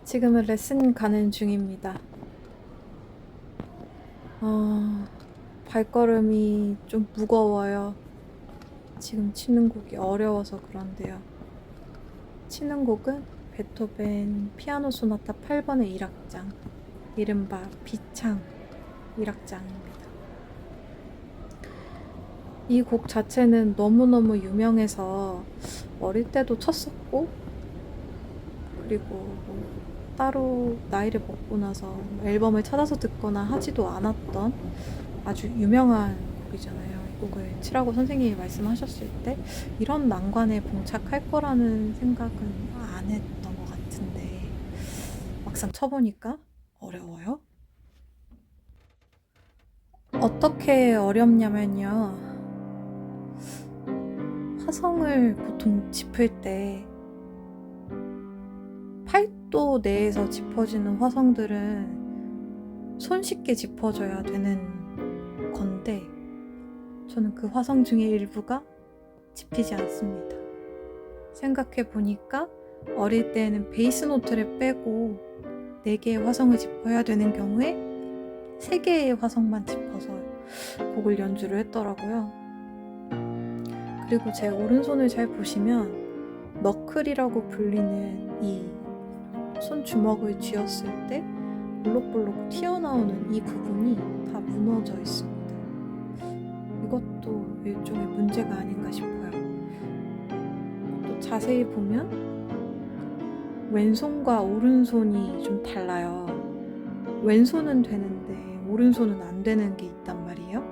지금은 레슨 가는 중입니다. 발걸음이 좀 무거워요. 지금 치는 곡이 어려워서 그런데요. 치는 곡은 베토벤 피아노 소나타 8번의 1악장, 이른바 비창 1악장입니다. 이 곡 자체는 너무너무 유명해서 어릴 때도 쳤었고, 그리고 따로 나이를 먹고 나서 앨범을 찾아서 듣거나 하지도 않았던 아주 유명한 곡이잖아요. 이 곡을 치라고 선생님이 말씀하셨을 때 이런 난관에 봉착할 거라는 생각은 안 했던 것 같은데 막상 쳐보니까 어려워요. 어떻게 어렵냐면요. 화성을 보통 짚을 때 팔도 내에서 짚어지는 화성들은 손쉽게 짚어져야 되는 건데 저는 그 화성 중의 일부가 짚히지 않습니다. 생각해 보니까 어릴 때는 베이스 노트를 빼고 4개의 화성을 짚어야 되는 경우에 3개의 화성만 짚어서 곡을 연주를 했더라고요. 그리고 제 오른손을 잘 보시면 너클이라고 불리는 이 손주먹을 쥐었을 때 볼록볼록 튀어나오는 이 부분이 다 무너져 있습니다. 이것도 일종의 문제가 아닌가 싶어요. 또 자세히 보면 왼손과 오른손이 좀 달라요. 왼손은 되는데 오른손은 안 되는 게 있단 말이에요.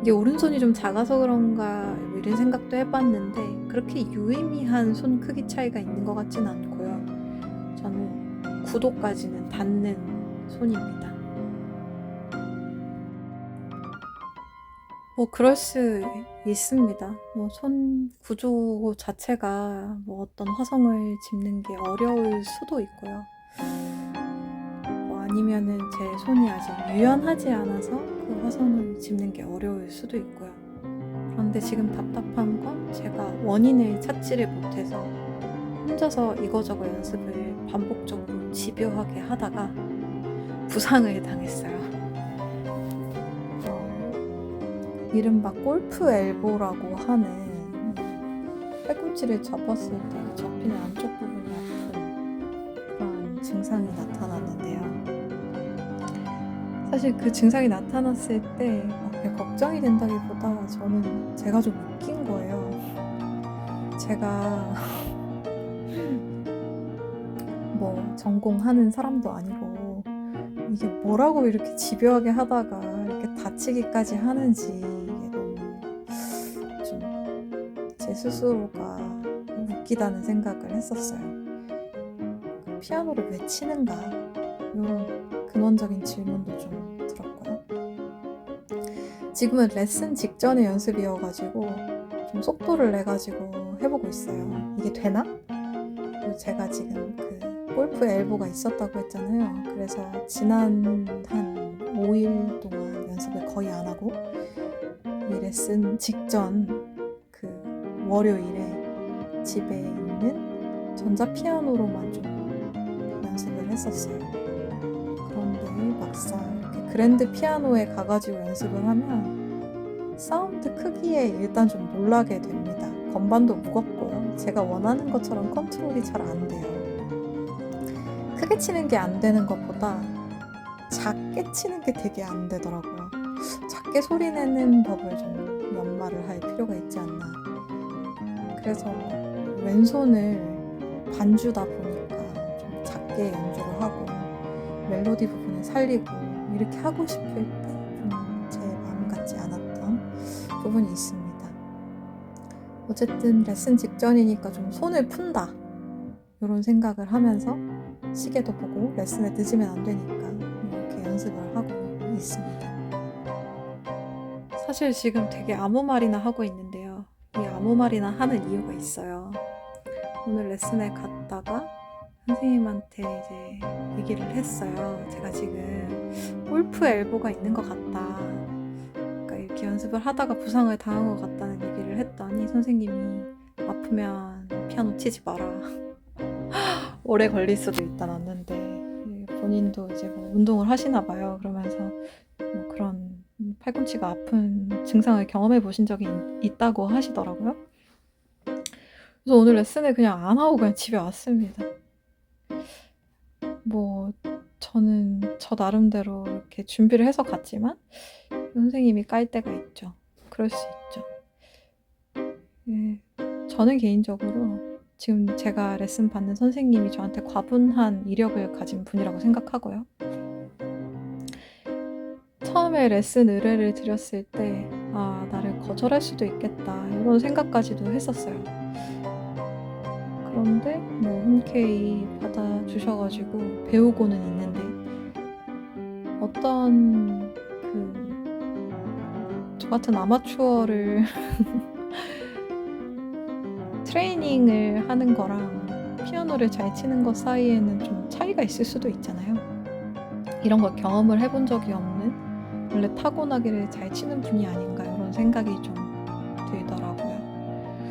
이게 오른손이 좀 작아서 그런가 뭐 이런 생각도 해봤는데 그렇게 유의미한 손 크기 차이가 있는 것 같진 않고요. 저는 9도까지는 닿는 손입니다. 뭐 그럴 수 있습니다. 뭐 손 구조 자체가 뭐 어떤 화성을 짚는 게 어려울 수도 있고요. 뭐 아니면은 제 손이 아직 유연하지 않아서 그 화성을 짚는 게 어려울 수도 있고요. 그런데 지금 답답한 건 제가 원인을 찾지를 못해서 혼자서 이거저거 연습을 반복적으로 집요하게 하다가 부상을 당했어요. 이른바 골프 엘보라고 하는 팔꿈치를 접었을 때 접히는 안쪽 부분이 아픈 그런 증상이 나타났는데요. 사실 그 증상이 나타났을 때 걱정이 된다기보다 저는 제가 좀 웃긴 거예요. 제가 뭐 전공하는 사람도 아니고 이게 뭐라고 이렇게 집요하게 하다가 이렇게 다치기까지 하는지 이게 너무 좀 제 스스로가 웃기다는 생각을 했었어요. 피아노를 왜 치는가 이런 근원적인 질문도 좀 들었고요. 지금은 레슨 직전의 연습이어가지고 좀 속도를 내가지고 해보고 있어요. 이게 되나? 그리고 제가 지금 그 골프 엘보가 있었다고 했잖아요. 그래서 지난 한 5일 동안 연습을 거의 안 하고 이 레슨 직전 그 월요일에 집에 있는 전자피아노로만 좀 연습을 했었어요. 그런데 막상 이렇게 그랜드 피아노에 가가지고 연습을 하면 사운드 크기에 일단 좀 놀라게 됩니다. 건반도 무겁고요. 제가 원하는 것처럼 컨트롤이 잘 안 돼요. 크게 치는 게 안 되는 것보다 작게 치는 게 되게 안 되더라고요. 작게 소리 내는 법을 좀 연마를 할 필요가 있지 않나. 그래서 왼손을 반주다 보니까 좀 작게 연주를 하고 멜로디 부분을 살리고 이렇게 하고 싶을 때 좀 제 마음 같지 않았던 부분이 있습니다. 어쨌든 레슨 직전이니까 좀 손을 푼다 이런 생각을 하면서 시계도 보고 레슨에 늦으면 안 되니까 이렇게 연습을 하고 있습니다. 사실 지금 되게 아무 말이나 하고 있는데요. 이 아무 말이나 하는 이유가 있어요. 오늘 레슨에 갔다가 선생님한테 이제 얘기를 했어요. 제가 지금 골프 엘보가 있는 것 같다. 그러니까 이렇게 연습을 하다가 부상을 당한 것 같다는 얘기를 했더니 선생님이 아프면 피아노 치지 마라. 오래 걸릴 수도 있다놨는데 본인도 이제 뭐 운동을 하시나 봐요. 그러면서 뭐 그런 팔꿈치가 아픈 증상을 경험해 보신 적이 있다고 하시더라고요. 그래서 오늘 레슨을 그냥 안 하고 그냥 집에 왔습니다. 뭐 저는 저 나름대로 이렇게 준비를 해서 갔지만 선생님이 깔 때가 있죠. 그럴 수 있죠. 예, 저는 개인적으로 지금 제가 레슨 받는 선생님이 저한테 과분한 이력을 가진 분이라고 생각하고요. 처음에 레슨 의뢰를 드렸을 때 나를 거절할 수도 있겠다 이런 생각까지도 했었어요. 그런데 뭐 흔쾌히 받아주셔가지고 배우고는 있는데 어떤 저 같은 아마추어를 트레이닝을 하는 거랑 피아노를 잘 치는 것 사이에는 좀 차이가 있을 수도 있잖아요. 이런 걸 경험을 해본 적이 없는 원래 타고나기를 잘 치는 분이 아닌가 이런 생각이 좀 들더라고요.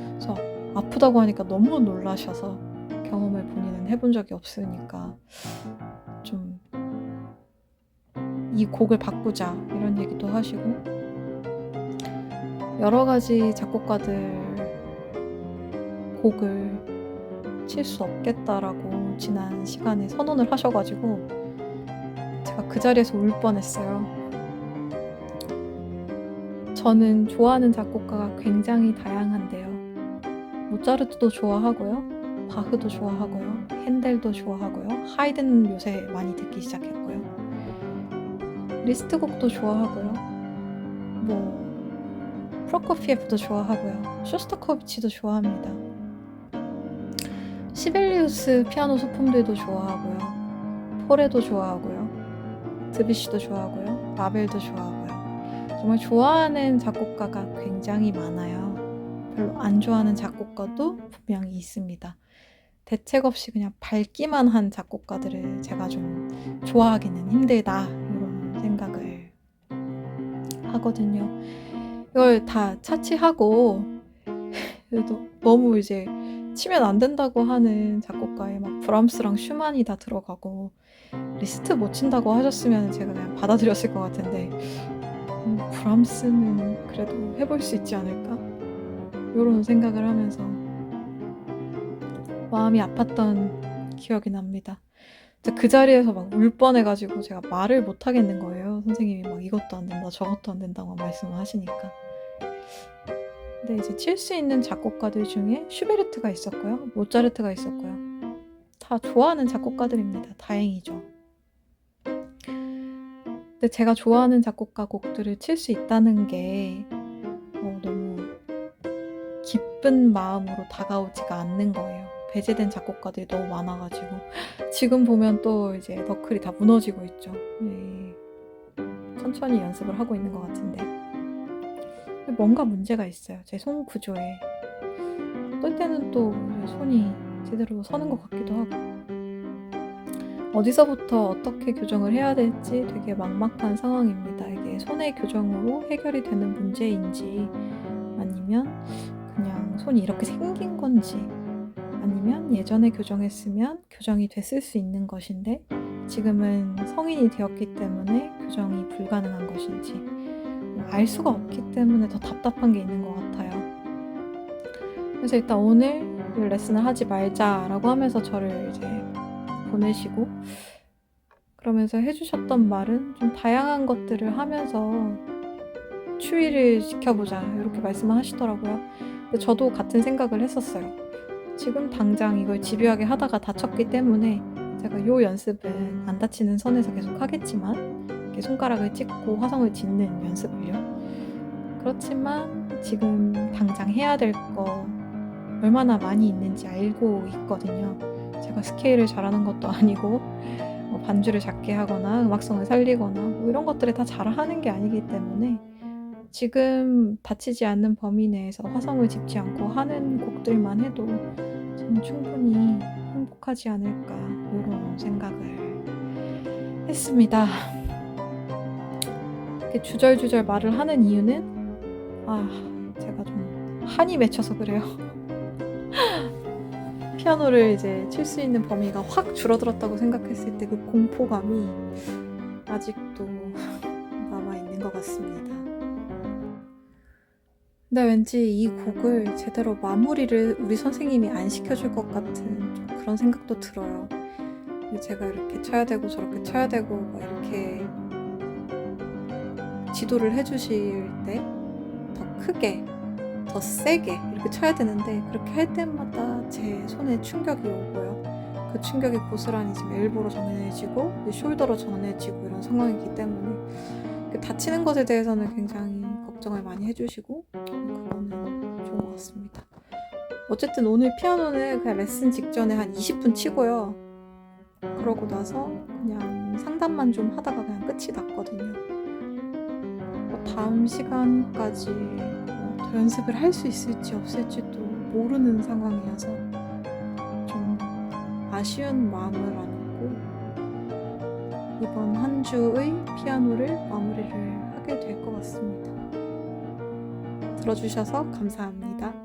그래서 아프다고 하니까 너무 놀라셔서 경험을 본인은 해본 적이 없으니까 좀 이 곡을 바꾸자 이런 얘기도 하시고 여러 가지 작곡가들 곡을 칠 수 없겠다라고 지난 시간에 선언을 하셔가지고 제가 그 자리에서 울 뻔했어요. 저는 좋아하는 작곡가가 굉장히 다양한데요. 모차르트도 좋아하고요. 바흐도 좋아하고요. 핸델도 좋아하고요. 하이든 요새 많이 듣기 시작했고요. 리스트 곡도 좋아하고요. 뭐 프로코피예프도 좋아하고요. 쇼스타코비치도 좋아합니다. 시벨리우스 피아노 소품들도 좋아하고요. 포레도 좋아하고요. 드뷔시도 좋아하고요. 라벨도 좋아하고요. 정말 좋아하는 작곡가가 굉장히 많아요. 별로 안 좋아하는 작곡가도 분명히 있습니다. 대책 없이 그냥 밝기만 한 작곡가들을 제가 좀 좋아하기는 힘들다 이런 생각을 하거든요. 이걸 다 차치하고 그래도 너무 이제 치면 안 된다고 하는 작곡가에 막 브람스랑 슈만이 다 들어가고 리스트 못 친다고 하셨으면 제가 그냥 받아들였을 것 같은데 브람스는 그래도 해볼 수 있지 않을까? 이런 생각을 하면서 마음이 아팠던 기억이 납니다. 그 자리에서 막 울 뻔해가지고 제가 말을 못 하겠는 거예요. 선생님이 막 이것도 안 된다 저것도 안 된다고 말씀을 하시니까. 근데 이제 칠 수 있는 작곡가들 중에 슈베르트가 있었고요. 모차르트가 있었고요. 다 좋아하는 작곡가들입니다. 다행이죠. 근데 제가 좋아하는 작곡가 곡들을 칠 수 있다는 게 너무 기쁜 마음으로 다가오지가 않는 거예요. 배제된 작곡가들이 너무 많아가지고 지금 보면 또 이제 너클이 다 무너지고 있죠. 천천히 연습을 하고 있는 것 같은데 뭔가 문제가 있어요. 제 손 구조에. 어떨 때는 또 손이 제대로 서는 것 같기도 하고 어디서부터 어떻게 교정을 해야 될지 되게 막막한 상황입니다. 이게 손의 교정으로 해결이 되는 문제인지 아니면 그냥 손이 이렇게 생긴 건지 아니면 예전에 교정했으면 교정이 됐을 수 있는 것인데 지금은 성인이 되었기 때문에 교정이 불가능한 것인지 알 수가 없기 때문에 더 답답한 게 있는 것 같아요. 그래서 일단 오늘 레슨을 하지 말자라고 하면서 저를 이제 보내시고 그러면서 해주셨던 말은 좀 다양한 것들을 하면서 추이를 지켜보자 이렇게 말씀을 하시더라고요. 근데 저도 같은 생각을 했었어요. 지금 당장 이걸 집요하게 하다가 다쳤기 때문에 제가 요 연습은 안 다치는 선에서 계속 하겠지만 이렇게 손가락을 찍고 화성을 짓는 연습을요. 그렇지만 지금 당장 해야 될 거 얼마나 많이 있는지 알고 있거든요. 제가 스케일을 잘하는 것도 아니고 반주를 작게 하거나 음악성을 살리거나 뭐 이런 것들을 다 잘하는 게 아니기 때문에 지금 다치지 않는 범위 내에서 화성을 짚지 않고 하는 곡들만 해도 저는 충분히 행복하지 않을까 이런 생각을 했습니다. 이렇게 주절주절 말을 하는 이유는 제가 좀 한이 맺혀서 그래요. 피아노를 이제 칠 수 있는 범위가 확 줄어들었다고 생각했을 때 그 공포감이 아직도 남아있는 것 같습니다. 근데 왠지 이 곡을 제대로 마무리를 우리 선생님이 안 시켜줄 것 같은 좀 그런 생각도 들어요. 제가 이렇게 쳐야 되고 저렇게 쳐야 되고 막 이렇게 지도를 해주실 때 더 크게, 더 세게 이렇게 쳐야 되는데 그렇게 할 때마다 제 손에 충격이 오고요. 그 충격이 고스란히 지금 엘보로 전해지고 숄더로 전해지고 이런 상황이기 때문에 다치는 것에 대해서는 굉장히 걱정을 많이 해주시고 그거는 좋은 것 같습니다. 어쨌든 오늘 피아노는 그냥 레슨 직전에 한 20분 치고요. 그러고 나서 그냥 상담만 좀 하다가 그냥 끝이 났거든요. 다음 시간까지 더 연습을 할 수 있을지 없을지도 모르는 상황이어서 좀 아쉬운 마음을 안고 이번 한 주의 피아노를 마무리를 하게 될 것 같습니다. 들어주셔서 감사합니다.